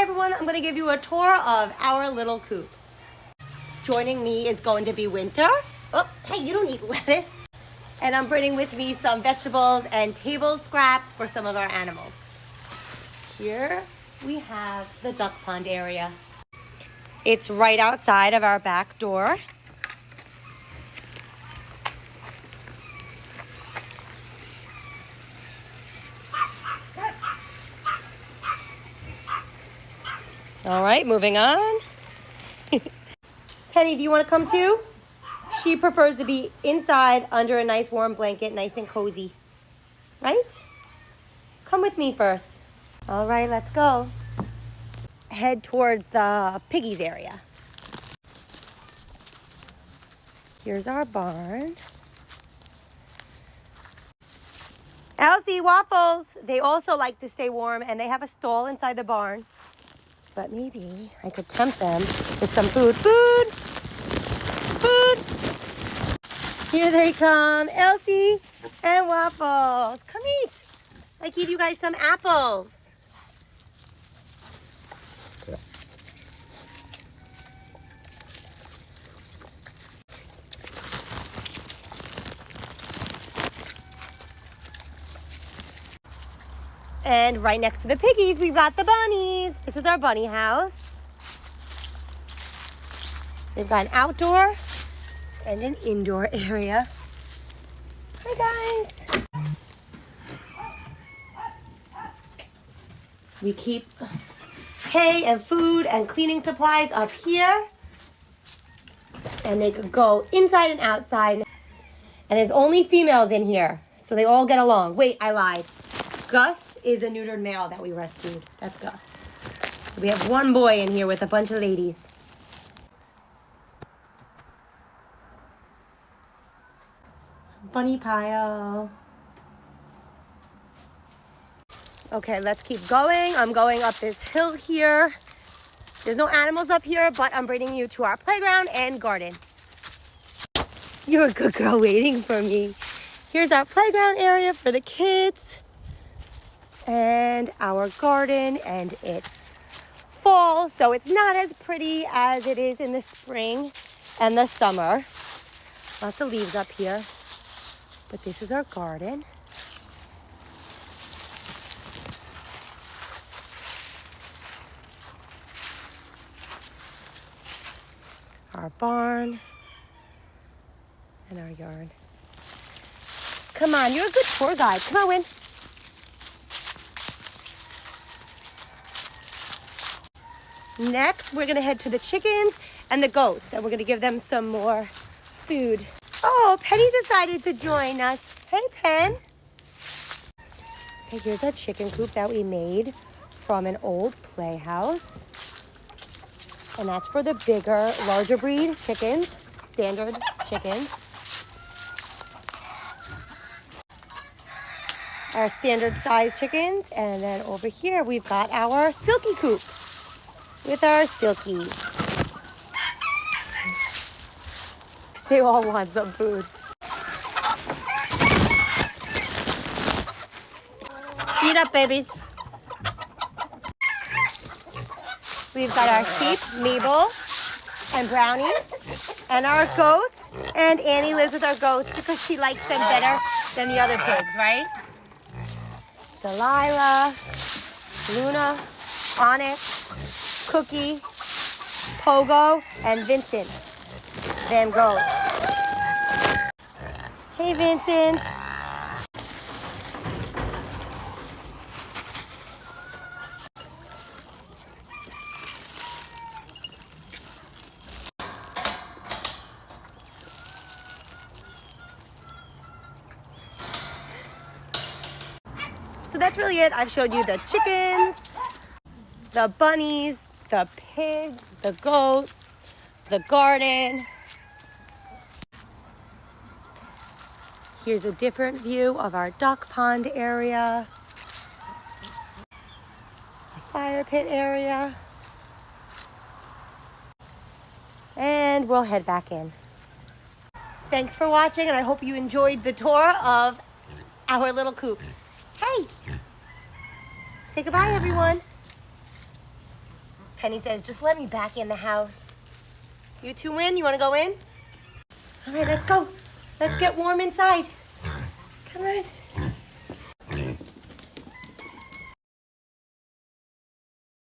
everyone, I'm going to give you a tour of our little coop. Joining me is going to be Winter. Oh, hey, you don't eat lettuce. And I'm bringing with me some vegetables and table scraps for some of our animals. Here we have the duck pond area. It's right outside of our back door. All right, moving on. Penny, do you want to come too? She prefers to be inside under a nice warm blanket, nice and cozy. Right? Come with me first. All right, let's go. Head towards the piggies area. Here's our barn. Elsie, Waffles. They also like to stay warm, and they have a stall inside the barn. But maybe I could tempt them with some food. Food! Here they come, Elsie and Waffles. Come eat. I gave you guys some apples. And right next to the piggies, we've got the bunnies. This is our bunny house. They've got an outdoor and an indoor area. Hi, guys. We keep hay and food and cleaning supplies up here. And they could go inside and outside. And there's only females in here, so they all get along. Wait, I lied. Gus is a neutered male that we rescued. That's Gus. So we have one boy in here with a bunch of ladies. Bunny pile. Okay, let's keep going. I'm going up this hill here. There's no animals up here, but I'm bringing you to our playground and garden. You're a good girl waiting for me. Here's our playground area for the kids. And our garden, and it's fall, so it's not as pretty as it is in the spring and the summer. Lots of leaves up here, but this is our garden. Our barn and our yard. Come on, you're a good tour guide. Come on, Win. Next, we're gonna head to the chickens and the goats, and we're gonna give them some more food. Oh, Penny decided to join us. Hey, Pen. Okay, here's a chicken coop that we made from an old playhouse. And that's for the bigger, larger breed chickens, standard chickens. Our standard size chickens. And then over here, we've got our silky coop with our silkies. They all want some food. Eat up, babies. We've got our sheep, Mabel and Brownie, and our goats. And Annie lives with our goats because she likes them better than the other pigs, right? Delilah, Luna, Onyx, Cookie, Pogo, and Vincent Van Gogh. Hey, Vincent. So that's really it. I've showed you the chickens, the bunnies, the pigs, the goats, the garden. Here's a different view of our duck pond area, the fire pit area, and we'll head back in. Thanks for watching, and I hope you enjoyed the tour of our little coop. Hey, say goodbye, everyone. Penny says, just let me back in the house. You two in? You want to go in? All right, let's go. Let's get warm inside. Come on.